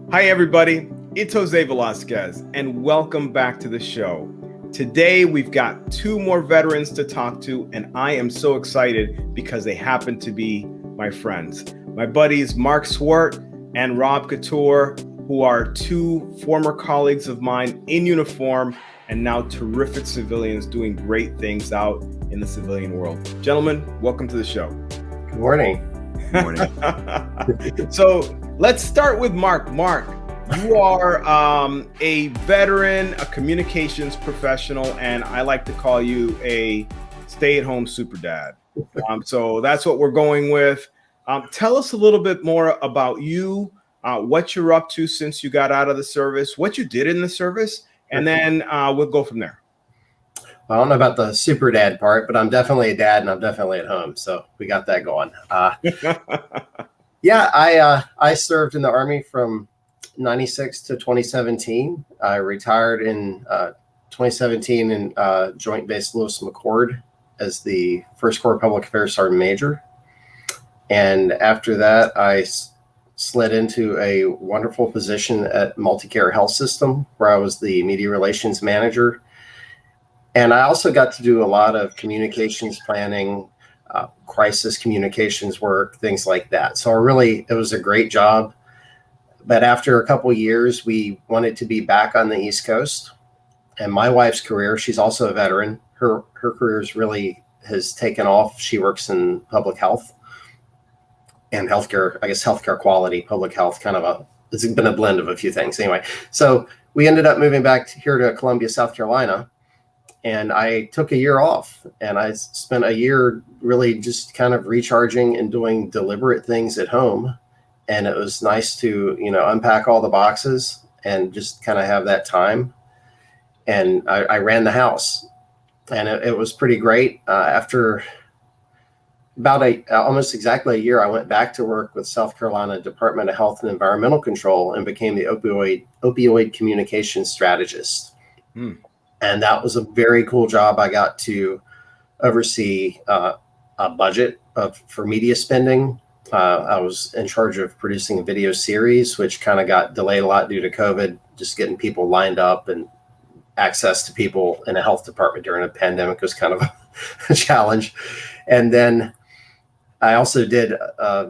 Hi, everybody. It's Jose Velasquez, and welcome back to the show. Today, we've got two more veterans to talk to, and I am so excited because they happen to be my friends. My buddies, Mark Swart and Rob Couture, who are two former colleagues of mine in uniform and now terrific civilians doing great things out in the civilian world. Gentlemen, welcome to the show. Good morning. Good morning. So let's start with Mark. Mark, you are a veteran, a communications professional, and I like to call you a stay-at-home super dad. So that's what we're going with. Tell us a little bit more about you, what you're up to since you got out of the service, what you did in the service, and then we'll go from there. I don't know about the super dad part, but I'm definitely a dad and I'm definitely at home. So we got that going. I served in the Army from 96 to 2017. I retired in 2017 in Joint Base Lewis McChord as the 1st Corps Public Affairs Sergeant Major. And after that, I slid into a wonderful position at Multicare Health System, where I was the media relations manager. And I also got to do a lot of communications planning, crisis communications work, things like that. So it was a great job. But after a couple of years, we wanted to be back on the East Coast. And my wife's career, she's also a veteran. Her career has taken off. She works in public health and healthcare, I guess healthcare quality, public health, it's been a blend of a few things. Anyway, so we ended up moving back here to Columbia, South Carolina. And I took a year off and I spent a year really just kind of recharging and doing deliberate things at home. And it was nice to, unpack all the boxes and just kind of have that time. And I ran the house and it was pretty great. After about almost exactly a year, I went back to work with South Carolina Department of Health and Environmental Control and became the opioid communications strategist. And that was a very cool job. I got to oversee a budget for media spending. I was in charge of producing a video series, which kind of got delayed a lot due to COVID, just getting people lined up and access to people in a health department during a pandemic was kind of a challenge. And then I also did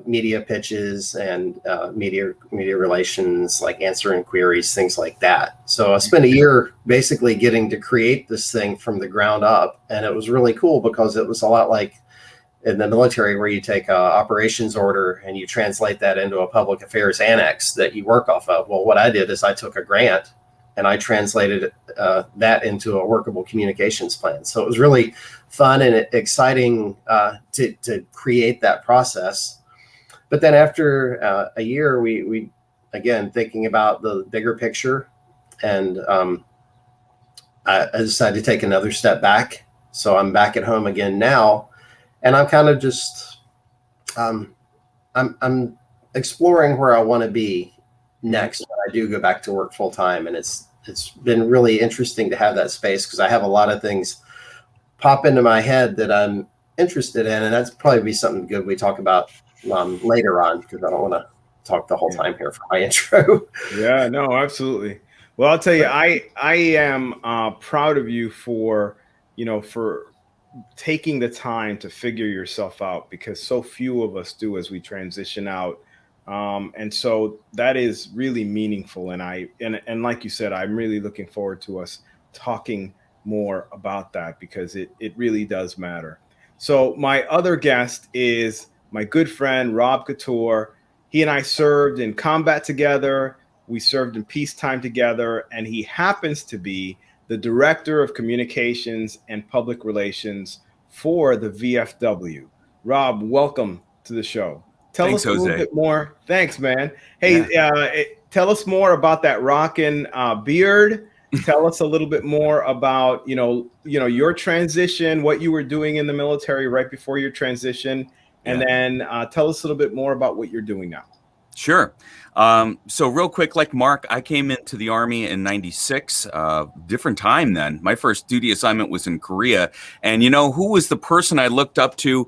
media pitches and media relations, like answering queries, things like that. So I spent a year basically getting to create this thing from the ground up. And it was really cool because it was a lot like in the military where you take an operations order and you translate that into a public affairs annex that you work off of. Well, what I did is I took a grant and I translated that into a workable communications plan. So it was really fun and exciting to create that process. But then after a year, we again, thinking about the bigger picture, and I decided to take another step back. So I'm back at home again now, and I'm kind of just, I'm exploring where I want to be next when I do go back to work full time. And it's been really interesting to have that space because I have a lot of things pop into my head that I'm interested in. And that's probably be something good we talk about later on, because I don't want to talk the whole time here for my intro. Yeah, no, absolutely. Well, I'll tell you, I am proud of you for taking the time to figure yourself out, because so few of us do as we transition out. And so that is really meaningful. And like you said, I'm really looking forward to us talking more about that, because it really does matter. So my other guest is my good friend, Rob Couture. He and I served in combat together. We served in peacetime together, and he happens to be the Director of Communications and Public Relations for the VFW. Rob, welcome to the show. Tell us a little bit more. Thanks, man. Hey, tell us more about that rockin' beard. Tell us a little bit more about, your transition, what you were doing in the military right before your transition, and then tell us a little bit more about what you're doing now. Sure. So real quick, like Mark, I came into the Army in 96, different time then. My first duty assignment was in Korea. And you know, who was the person I looked up to,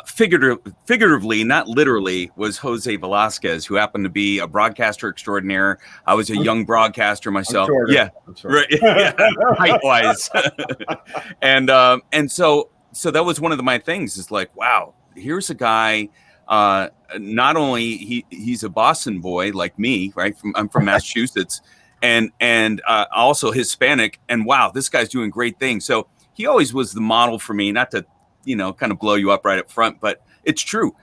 figuratively, not literally, was Jose Velasquez, who happened to be a broadcaster extraordinaire. I was a young broadcaster myself. Yeah, right. Yeah. Height-wise. and so that was one of my things, is like, wow, here's a guy. Not only he's a Boston boy like me, right? I'm from Massachusetts, and also Hispanic. And wow, this guy's doing great things. So he always was the model for me. Not to, kind of blow you up right up front, but it's true.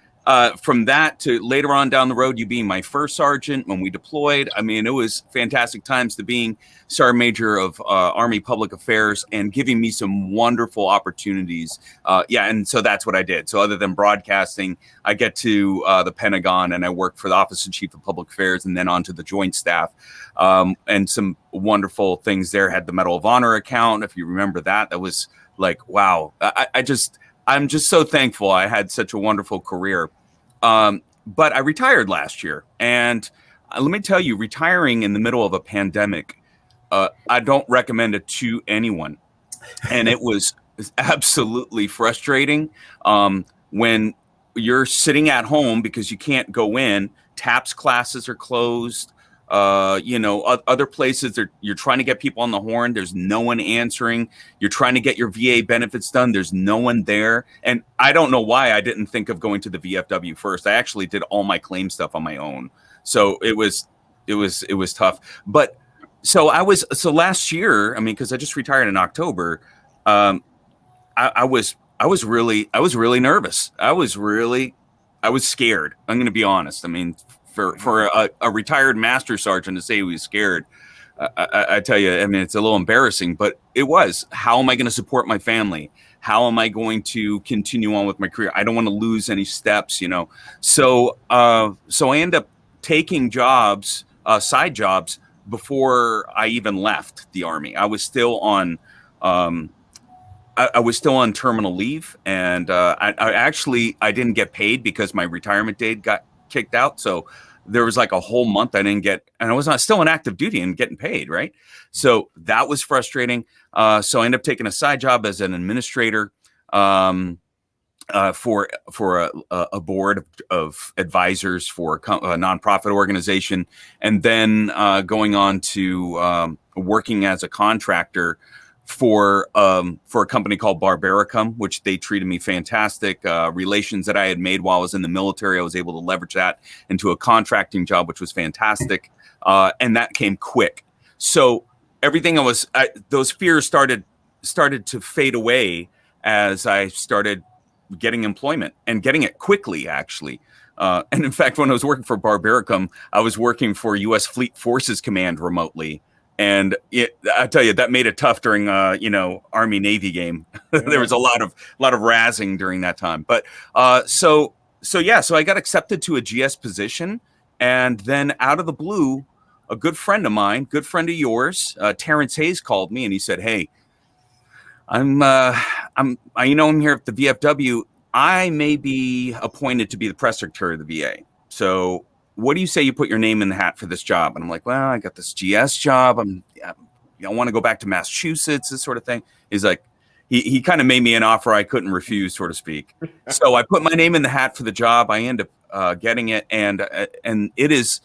From that to later on down the road, you being my first sergeant when we deployed. I mean, it was fantastic times to being Sergeant Major of Army Public Affairs and giving me some wonderful opportunities. And so that's what I did. So other than broadcasting, I get to the Pentagon and I worked for the Office of Chief of Public Affairs and then onto the Joint Staff. And some wonderful things there. Had the Medal of Honor account, if you remember that. That was like, wow. I'm just so thankful I had such a wonderful career. But I retired last year. And let me tell you, retiring in the middle of a pandemic, I don't recommend it to anyone. And it was absolutely frustrating when you're sitting at home because you can't go in. TAPS classes are closed. Other places you're trying to get people on the horn. There's no one answering. You're trying to get your VA benefits done. There's no one there. And I don't know why I didn't think of going to the VFW first. I actually did all my claim stuff on my own. So it was tough. But so last year, I mean, cause I just retired in October. I was really nervous. I was scared. I'm going to be honest. I mean, for a retired master sergeant to say he was scared, I tell you, I mean, it's a little embarrassing, but it was. How am I going to support my family? How am I going to continue on with my career? I don't want to lose any steps, So I end up taking jobs, side jobs, before I even left the Army. I was still on terminal leave, and I didn't get paid because my retirement date got kicked out. So there was like a whole month I didn't get, and I was still on active duty and getting paid. Right. So that was frustrating. So I ended up taking a side job as an administrator for a board of advisors for a nonprofit organization. And then going on to working as a contractor for a company called Barbaricum, which they treated me fantastic. Relations that I had made while I was in the military, I was able to leverage that into a contracting job, which was fantastic. And that came quick. So everything those fears started to fade away as I started getting employment and getting it quickly, actually. And in fact, when I was working for Barbaricum, I was working for U.S. Fleet Forces Command remotely. And I tell you, that made it tough during, Army Navy game. There was a lot of razzing during that time. But so I got accepted to a GS position, and then out of the blue, a good friend of mine, good friend of yours, Terrence Hayes, called me and he said, "Hey, I'm here at the VFW. I may be appointed to be the press secretary of the VA. So what do you say you put your name in the hat for this job?" And I'm like, "Well, I got this GS job. I want to go back to Massachusetts, this sort of thing." He's like, he kind of made me an offer I couldn't refuse, so to speak. So I put my name in the hat for the job. I end up getting it. And it is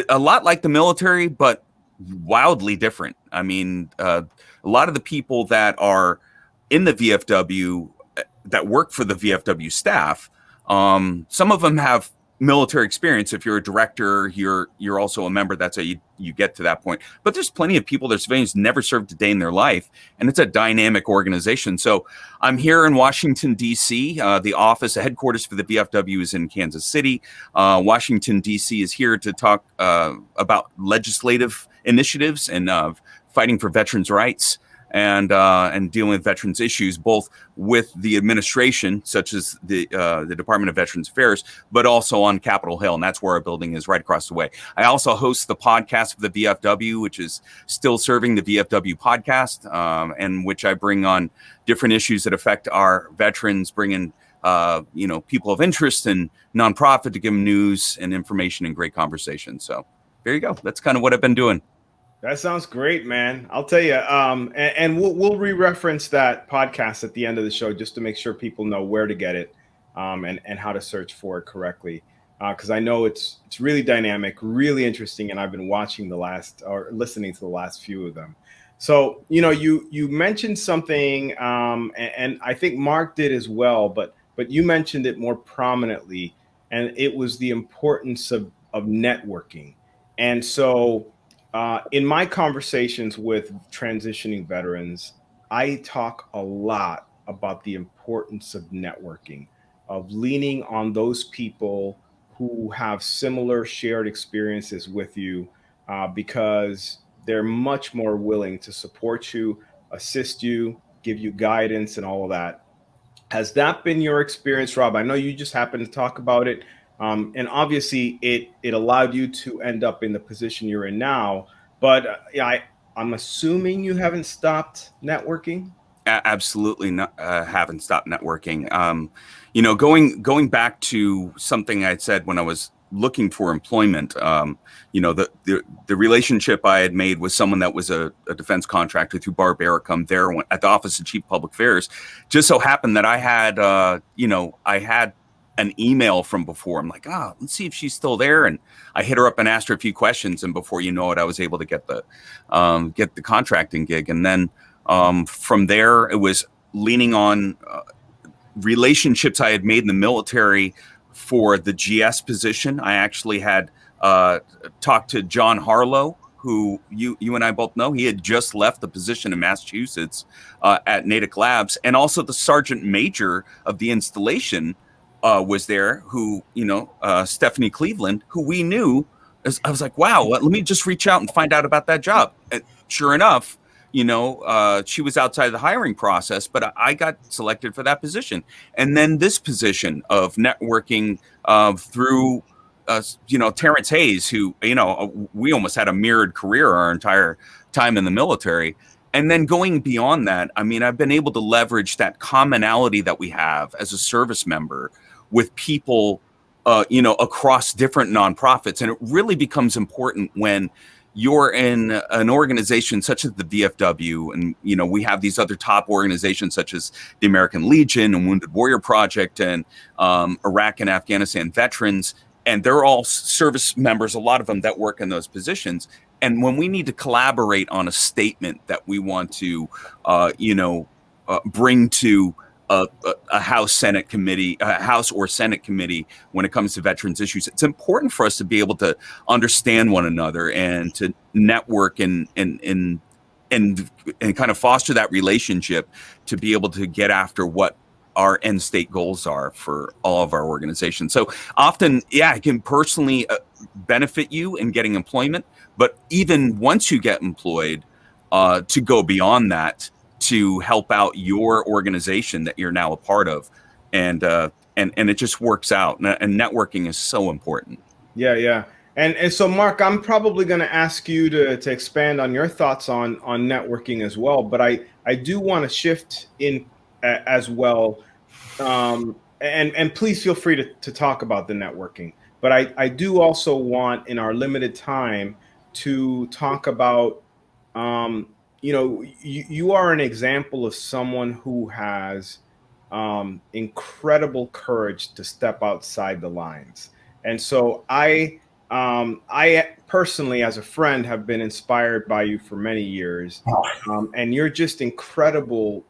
a lot like the military, but wildly different. I mean, a lot of the people that are in the VFW that work for the VFW staff, some of them have military experience. If you're a director, you're also a member. That's how you get to that point. But there's plenty of people that are civilians, never served a day in their life, and it's a dynamic organization. So I'm here in Washington, D.C. The office, the headquarters for the VFW is in Kansas City. Washington, D.C. is here to talk about legislative initiatives and fighting for veterans' rights. And dealing with veterans issues, both with the administration, such as the Department of Veterans Affairs, but also on Capitol Hill, and that's where our building is, right across the way. I also host the podcast for the VFW, which is still serving the VFW podcast, and which I bring on different issues that affect our veterans, bring in people of interest and nonprofit to give them news and information and great conversation. So there you go. That's kind of what I've been doing. That sounds great, man. I'll tell you. And we'll re-reference that podcast at the end of the show just to make sure people know where to get it, and how to search for it correctly. Because I know it's really dynamic, really interesting, and I've been listening to the last few of them. So you mentioned something, and I think Mark did as well, but you mentioned it more prominently, and it was the importance of networking. And so. In my conversations with transitioning veterans, I talk a lot about the importance of networking, of leaning on those people who have similar shared experiences with you, because they're much more willing to support you, assist you, give you guidance, and all of that. Has that been your experience, Rob? I know you just happened to talk about it. And obviously, it allowed you to end up in the position you're in now. But I'm assuming you haven't stopped networking. Absolutely not, haven't stopped networking. Going back to something I said when I was looking for employment, the relationship I had made with someone that was a defense contractor through Barbaricum there at the Office of Chief Public Affairs, just so happened that I had an email from before. I'm like, let's see if she's still there. And I hit her up and asked her a few questions. And before you know it, I was able to get the contracting gig. And then from there, it was leaning on relationships I had made in the military for the GS position. I actually had talked to John Harlow, who you and I both know. He had just left the position in Massachusetts at Natick Labs. And also the sergeant major of the installation was there, who, Stephanie Cleveland, who we knew. I was like, wow, let me just reach out and find out about that job. And sure enough, she was outside the hiring process, but I got selected for that position. And then this position of networking through, Terrence Hayes, who, we almost had a mirrored career our entire time in the military. And then going beyond that, I mean, I've been able to leverage that commonality that we have as a service member with people, across different nonprofits. And it really becomes important when you're in an organization such as the VFW, and, we have these other top organizations such as the American Legion and Wounded Warrior Project and Iraq and Afghanistan veterans. And they're all service members, a lot of them that work in those positions. And when we need to collaborate on a statement that we want to, bring to a House or Senate committee when it comes to veterans issues, it's important for us to be able to understand one another and to network and kind of foster that relationship to be able to get after what our end state goals are for all of our organizations. So often, it can personally benefit you in getting employment, but even once you get employed, to go beyond that to help out your organization that you're now a part of, and it just works out. And networking is so important. Yeah. And so, Mark, I'm probably going to ask you to expand on your thoughts on networking as well. But I do want to shift in as well. And please feel free to talk about the networking. But I do also want, in our limited time, to talk about, you are an example of someone who has incredible courage to step outside the lines. And so I personally, as a friend, have been inspired by you for many years. And you're just incredible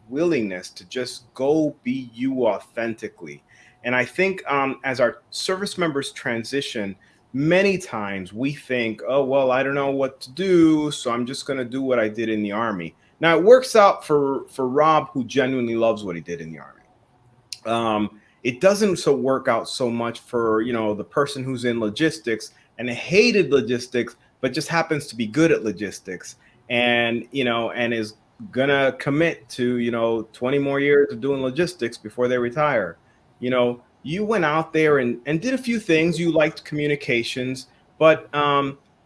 willingness to just go be you authentically. And I think as our service members transition, many times we think, oh, well, I don't know what to do, so I'm just going to do what I did in the Army. Now, it works out for Rob, who genuinely loves what he did in the Army. It doesn't work out so much for, the person who's in logistics and hated logistics, but just happens to be good at logistics and is going to commit to, 20 more years of doing logistics before they retire. You went out there and did a few things. You liked communications, but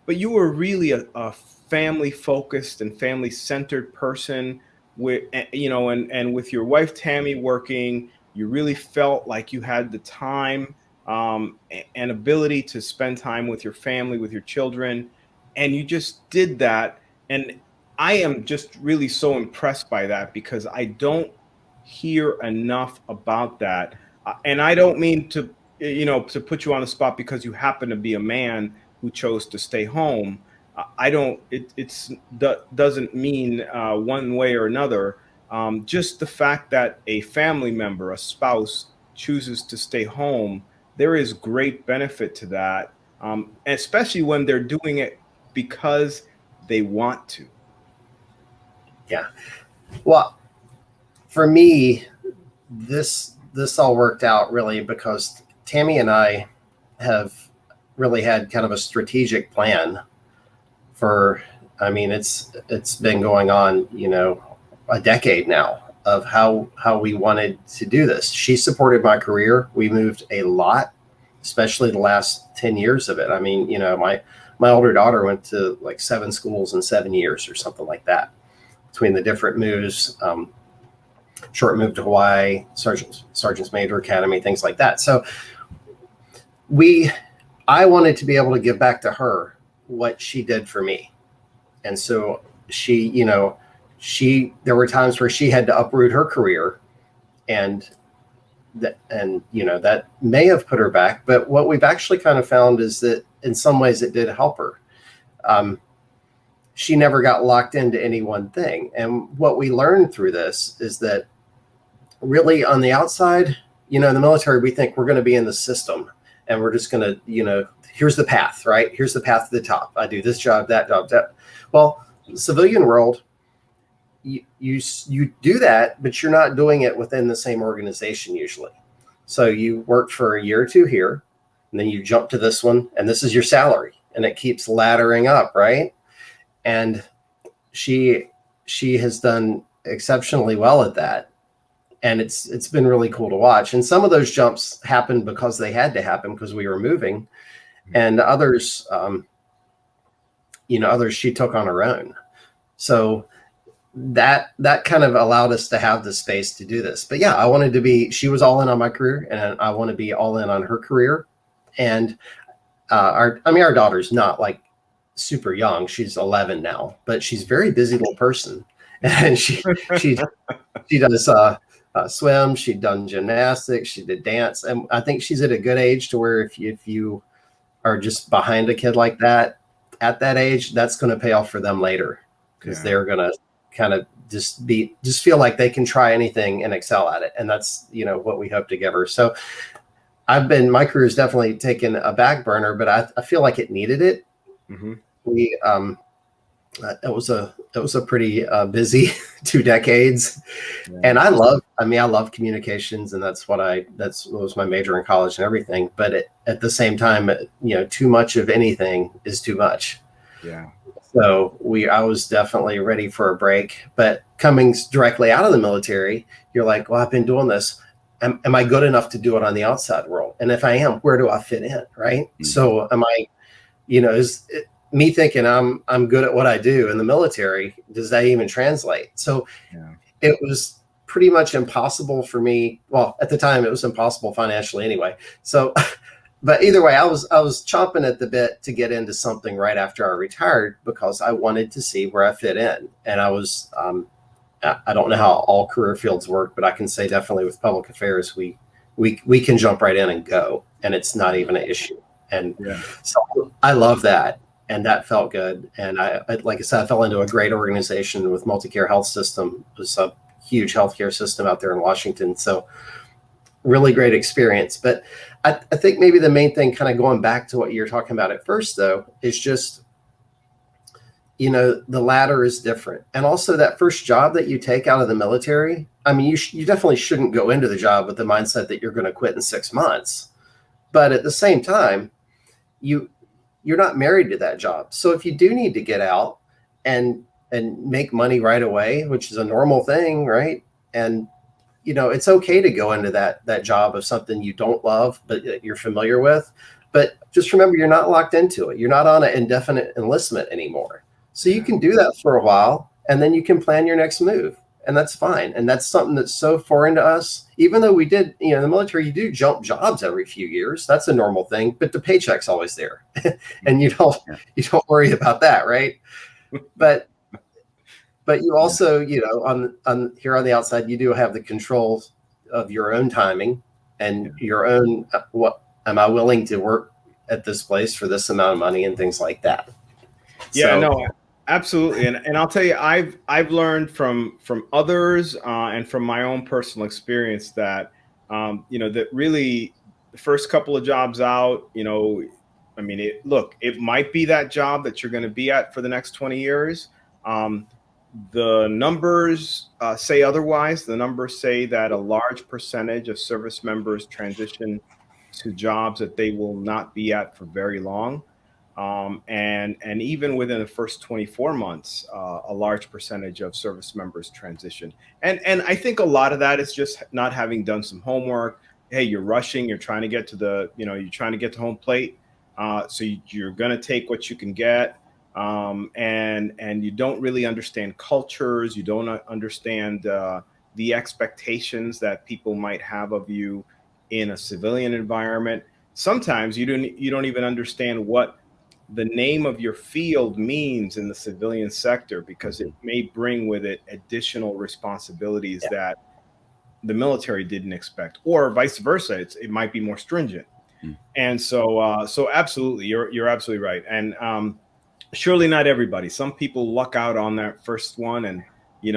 you were really a family focused and family centered person with, and with your wife, Tammy, working, You really felt like you had the time and ability to spend time with your family, with your children, and you just did that. And I am just really so impressed by that because I don't hear enough about that. And I don't mean to, to put you on the spot because you happen to be a man who chose to stay home. I don't. Doesn't mean one way or another. Just the fact that a family member, a spouse, chooses to stay home, there is great benefit to that, especially when they're doing it because they want to. Yeah. Well, for me, this all worked out really because Tammy and I have really had kind of a strategic plan for, I mean, it's been going on, a decade now of how we wanted to do this. She supported my career. We moved a lot, especially the last 10 years of it. I mean, my older daughter went to like 7 schools in 7 years or something like that between the different moves, short move to Hawaii, Sergeant's Major Academy, things like that. So I wanted to be able to give back to her what she did for me. And so there were times where she had to uproot her career and that may have put her back. But what we've actually kind of found is that in some ways it did help her. She never got locked into any one thing. And what we learned through this is that really on the outside, in the military, we think we're going to be in the system and we're just going to, here's the path, right? Here's the path to the top. I do this job, that job, that. Well, civilian world, you do that, but you're not doing it within the same organization usually. So you work for a year or two here, and then you jump to this one, and this is your salary, and it keeps laddering up, right? And she has done exceptionally well at that, and it's been really cool to watch. And some of those jumps happened because they had to happen because we were moving, and others, others she took on her own. So that kind of allowed us to have the space to do this. But yeah, she was all in on my career, and I want to be all in on her career. And our daughter's not like super young. She's 11 now, but she's a very busy little person. And she does swim. She'd done gymnastics. She did dance. And I think she's at a good age to where if you are just behind a kid like that at that age, that's going to pay off for them later because they're going to kind of just feel like they can try anything and excel at it. And that's, what we hope to give her. So my career has definitely taken a back burner, but I feel like it needed it. Mm-hmm. It was a pretty busy 2 decades. Yeah. And I love communications, and that was my major in college and everything. But at the same time, too much of anything is too much. Yeah. So I was definitely ready for a break, but coming directly out of the military, you're like, well, I've been doing this. Am I good enough to do it on the outside world? And if I am, where do I fit in? Right. Mm-hmm. So am I, me thinking I'm good at what I do in the military, does that even translate? So It was pretty much impossible for me. Well, at the time it was impossible financially anyway. So, but either way, I was chomping at the bit to get into something right after I retired because I wanted to see where I fit in. And I was, I don't know how all career fields work, but I can say definitely with public affairs, we can jump right in and go, and it's not even an issue. And so I love that. And that felt good. And I, like I said, I fell into a great organization with Multicare Health System. It was a huge healthcare system out there in Washington. So really great experience. But I think maybe the main thing, kind of going back to what you're talking about at first, though, is just, the ladder is different. And also that first job that you take out of the military, I mean, you definitely shouldn't go into the job with the mindset that you're going to quit in 6 months. But at the same time, you're not married to that job. So if you do need to get out and make money right away, which is a normal thing, right? And, it's okay to go into that job of something you don't love, but you're familiar with. But just remember, you're not locked into it. You're not on an indefinite enlistment anymore. So you can do that for a while, and then you can plan your next move. and that's fine. And that's something that's so foreign to us. Even though we did, in the military, you do jump jobs every few years. That's a normal thing, but the paycheck's always there, and you don't worry about that, right? But you also, on here on the outside, you do have the control of your own timing and your own. What am I willing to work at this place for this amount of money and things like that? Yeah, no, absolutely. And I'll tell you, I've learned from others and from my own personal experience that, that really the first couple of jobs out, it might be that job that you're going to be at for the next 20 years. The numbers say otherwise. The numbers say that a large percentage of service members transition to jobs that they will not be at for very long. And even within the first 24 months, a large percentage of service members transition. And I think a lot of that is just not having done some homework. Hey, you're rushing, you're trying to get to you're trying to get to home plate. So you're going to take what you can get. And you don't really understand cultures. You don't understand the expectations that people might have of you in a civilian environment. Sometimes you don't even understand what the name of your field means in the civilian sector, because it may bring with it additional responsibilities that the military didn't expect, or vice versa. It might be more stringent. And so absolutely, you're absolutely right. And surely not everybody. Some people luck out on that first one and,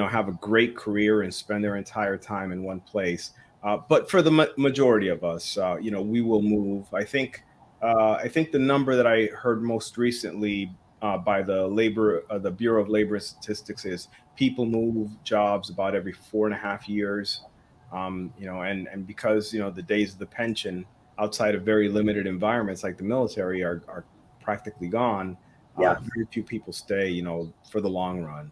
have a great career and spend their entire time in one place. But for the majority of us, we will move. I think the number that I heard most recently by the Bureau of Labor Statistics is people move jobs about every 4.5 years. And because, the days of the pension outside of very limited environments like the military are practically gone. Very few people stay, for the long run.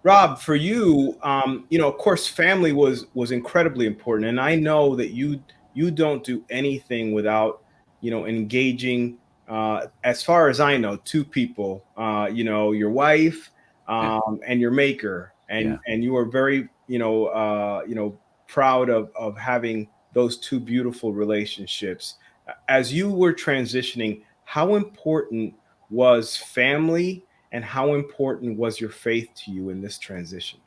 Rob, for you, of course, family was incredibly important. And I know that you don't do anything without, engaging, as far as I know, two people, your wife and your maker. And you are very, proud of having those two beautiful relationships. As you were transitioning, how important was family and how important was your faith to you in this transition?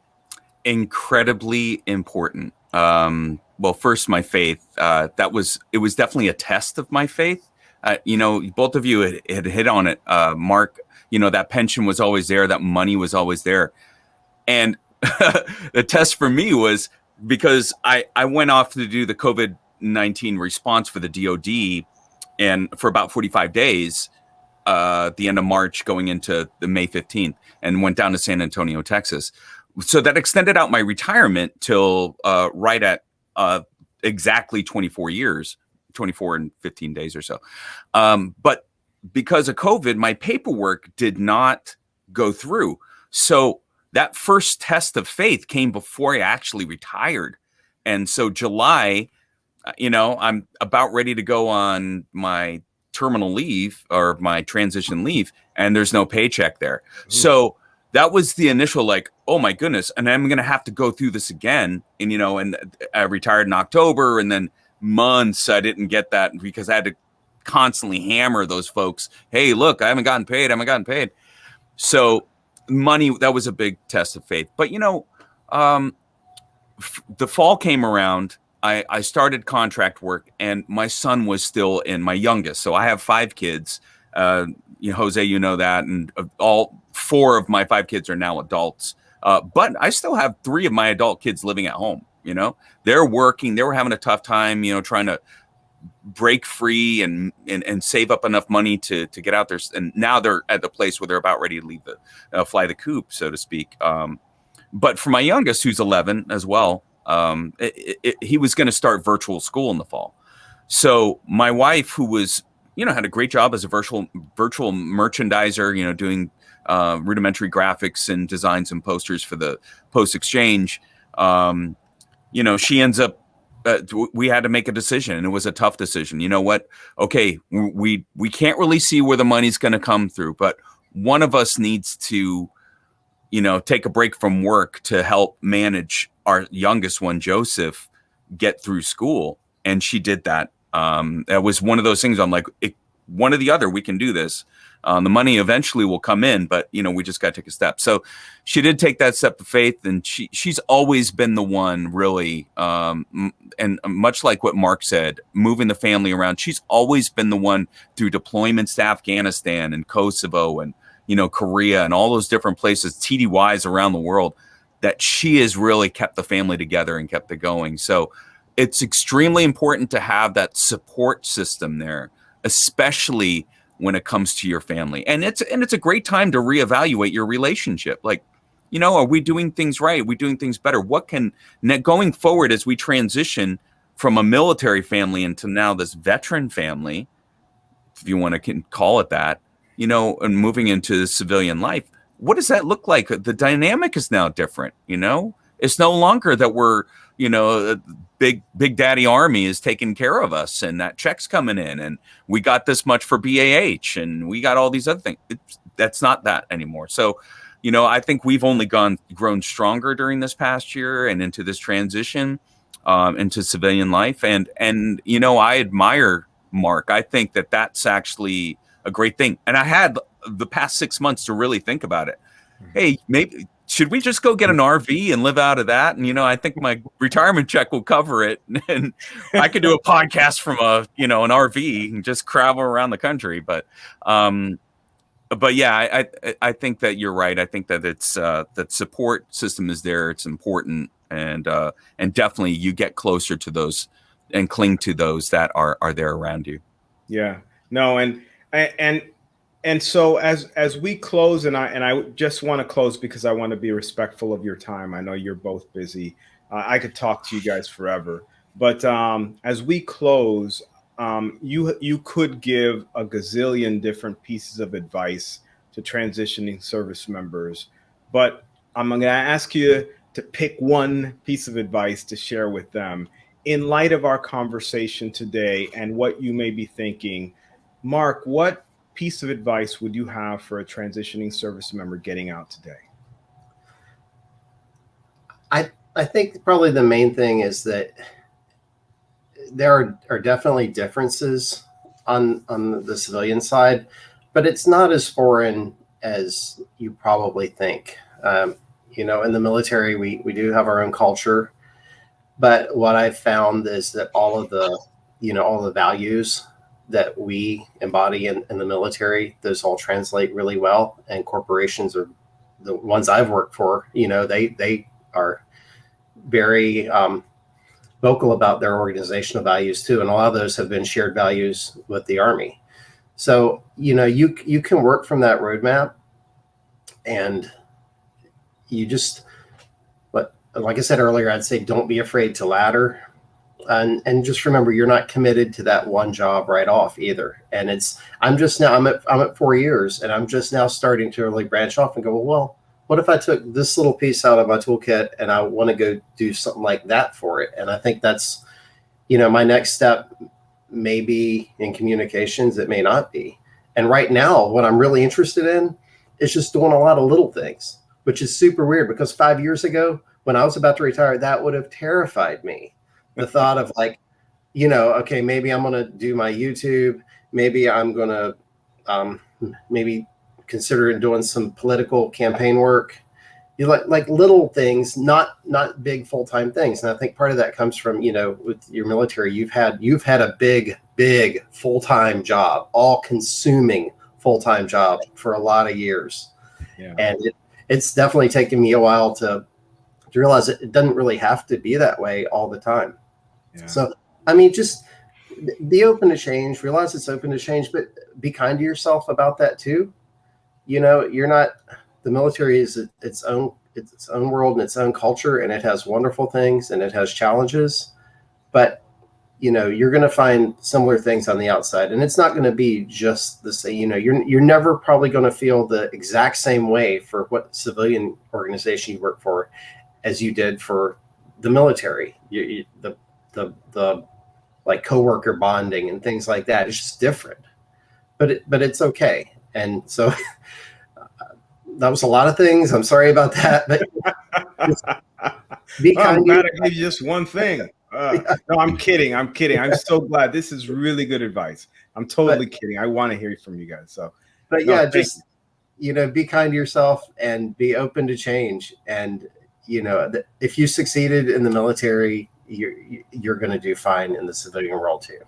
Incredibly important. Well, first, my faith. It was definitely a test of my faith. Both of you had hit on it, Mark. That pension was always there. That money was always there. And the test for me was because I went off to do the COVID-19 response for the DOD, and for about 45 days, the end of March going into the May 15th, and went down to San Antonio, Texas. So that extended out my retirement till right at exactly 24 years, 24 and 15 days or so. But because of COVID, my paperwork did not go through. So that first test of faith came before I actually retired. And so July, I'm about ready to go on my terminal leave or my transition leave, and there's no paycheck there. So that was the initial oh my goodness, and I'm going to have to go through this again. And and I retired in October, and then months I didn't get that because I had to constantly hammer those folks. Hey, look, I haven't gotten paid. So money, that was a big test of faith. But the fall came around. I started contract work, and my son was still in, my youngest. So I have 5 kids. Jose, you know that, and all 4 of my 5 kids are now adults. But I still have 3 of my adult kids living at home. They're working. They were having a tough time, trying to break free and save up enough money to get out there. And now they're at the place where they're about ready to leave fly the coop, so to speak. But for my youngest, who's 11 as well, he was going to start virtual school in the fall. So my wife, who was, had a great job as a virtual merchandiser, doing rudimentary graphics and designs and posters for the Post Exchange. She ends up, we had to make a decision, and it was a tough decision. You know what? Okay, we can't really see where the money's going to come through, but one of us needs to, take a break from work to help manage our youngest one, Joseph, get through school. And she did that. That was one of those things I'm like, one or the other, we can do this. The money eventually will come in, but we just got to take a step. So she did take that step of faith, and she's always been the one, really. And much like what Mark said, moving the family around, she's always been the one through deployments to Afghanistan and Kosovo and Korea and all those different places, TDYs around the world, that she has really kept the family together and kept it going. So it's extremely important to have that support system there, especially when it comes to your family. And it's a great time to reevaluate your relationship. Like, are we doing things right? Are we doing things better? What can, going forward as we transition from a military family into now this veteran family, if you want to call it that, and moving into civilian life, what does that look like? The dynamic is now different. It's no longer that we're, big daddy Army is taking care of us and that check's coming in and we got this much for BAH and we got all these other things. That's not that anymore. So, I think we've only grown stronger during this past year and into this transition into civilian life. And I admire Mark. I think that that's actually a great thing. And I had the past 6 months to really think about it. Hey, maybe should we just go get an RV and live out of that? And, I think my retirement check will cover it. And I could do a podcast from an RV and just travel around the country. But yeah, I think that you're right. I think that it's that support system is there. It's important. And definitely you get closer to those and cling to those that are there around you. Yeah, no. And so as we close, and I just want to close because I want to be respectful of your time. I know you're both busy. I could talk to you guys forever, but as we close, you could give a gazillion different pieces of advice to transitioning service members, but I'm going to ask you to pick one piece of advice to share with them in light of our conversation today and what you may be thinking. Mark, what piece of advice would you have for a transitioning service member getting out today? I think probably the main thing is that there are definitely differences on the civilian side, but it's not as foreign as you probably think. In the military, we do have our own culture, but what I've found is that all the values that we embody in the military, those all translate really well. And corporations are the ones I've worked for, they are very vocal about their organizational values too. And a lot of those have been shared values with the Army. So, you can work from that roadmap, and you just, but like I said earlier, I'd say don't be afraid to ladder. And just remember, you're not committed to that one job right off either. And I'm at 4 years, and I'm just now starting to really branch off and go, well, what if I took this little piece out of my toolkit and I want to go do something like that for it? And I think that's, my next step may be in communications. It may not be. And right now, what I'm really interested in is just doing a lot of little things, which is super weird because 5 years ago, when I was about to retire, that would have terrified me. The thought of okay, maybe I'm going to do my YouTube. Maybe I'm going to maybe consider doing some political campaign work. You like little things, not big full-time things. And I think part of that comes from, with your military, you've had a big full-time job, all consuming full-time job for a lot of years. Yeah. And it's definitely taken me a while to realize it doesn't really have to be that way all the time. Yeah. So, just be open to change, realize it's open to change, but be kind to yourself about that too. You're not, the military is its own world and its own culture, and it has wonderful things and it has challenges, but you're going to find similar things on the outside, and it's not going to be just the same. You're never probably going to feel the exact same way for what civilian organization you work for as you did for the military. The like coworker bonding and things like that. It's just different, but it's okay. And so that was a lot of things. I'm sorry about that, but be I'm kind. glad I gave you just one thing. No, I'm kidding. I'm so glad. This is really good advice. I'm totally kidding. I want to hear from you guys. So, But no, yeah, thank just be kind to yourself and be open to change. And if you succeeded in the military, you're going to do fine in the civilian world too.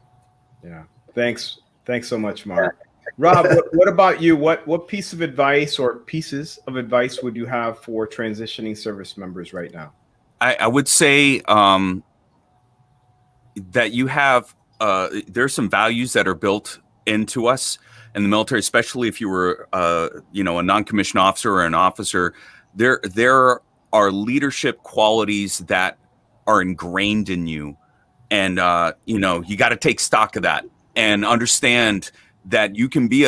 Yeah. Thanks so much, Mark. Rob, what about you? What piece of advice or pieces of advice would you have for transitioning service members right now? I would say that you have there's some values that are built into us in the military, especially if you were a non-commissioned officer or an officer. There are leadership qualities that are ingrained in you, and you got to take stock of that and understand that you can be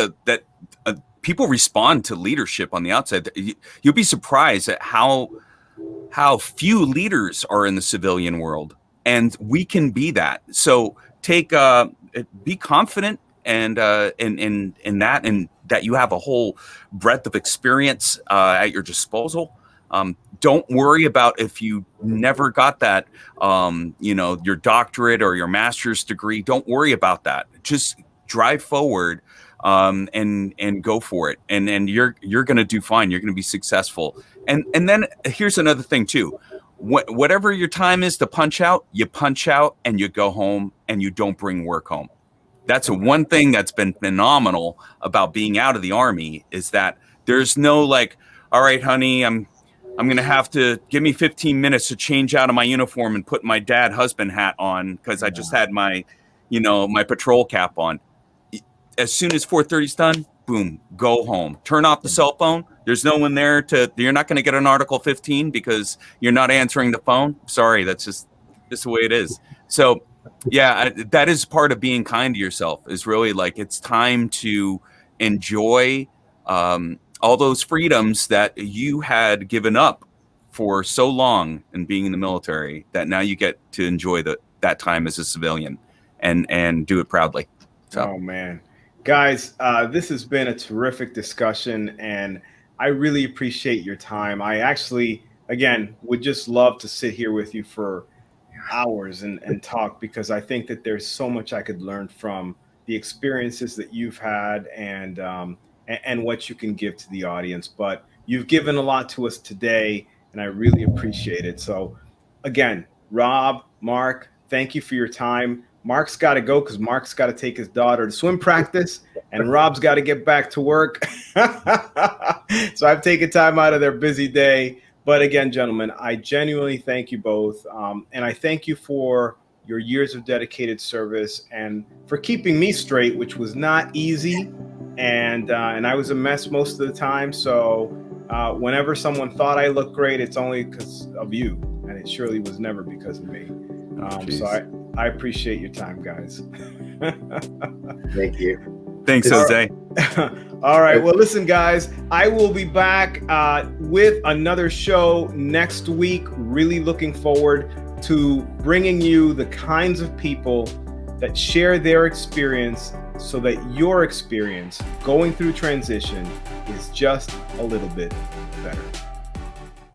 people respond to leadership on the outside. You'll be surprised at how few leaders are in the civilian world, and we can be that. So be confident and in that you have a whole breadth of experience at your disposal. Don't worry about if you never got that, your doctorate or your master's degree. Don't worry about that. Just drive forward and go for it. And you're going to do fine. You're going to be successful. And then here's another thing too. Whatever your time is to punch out, you punch out and you go home and you don't bring work home. That's one thing that's been phenomenal about being out of the Army, is that there's no like, all right, honey, I'm going to have to give me 15 minutes to change out of my uniform and put my dad husband hat on because I just had my patrol cap on. As soon as 4:30's done, boom, go home. Turn off the cell phone. There's no one there you're not going to get an Article 15 because you're not answering the phone. Sorry, that's just the way it is. So yeah, that is part of being kind to yourself, is really like, it's time to enjoy all those freedoms that you had given up for so long in being in the military, that now you get to enjoy that time as a civilian and do it proudly. So. Oh man, guys, this has been a terrific discussion, and I really appreciate your time. I actually, again, would just love to sit here with you for hours and talk, because I think that there's so much I could learn from the experiences that you've had and what you can give to the audience. But you've given a lot to us today, and I really appreciate it. So again, Rob, Mark, thank you for your time. Mark's got to go because Mark's got to take his daughter to swim practice, and Rob's got to get back to work. So I've taken time out of their busy day. But again, gentlemen, I genuinely thank you both. And I thank you for your years of dedicated service and for keeping me straight, which was not easy. And I was a mess most of the time. So whenever someone thought I looked great, it's only because of you. And it surely was never because of me. So I appreciate your time, guys. Thank you. Thanks, Jose. All right. Well, listen, guys, I will be back with another show next week. Really looking forward to bringing you the kinds of people that share their experience, so that your experience going through transition is just a little bit better.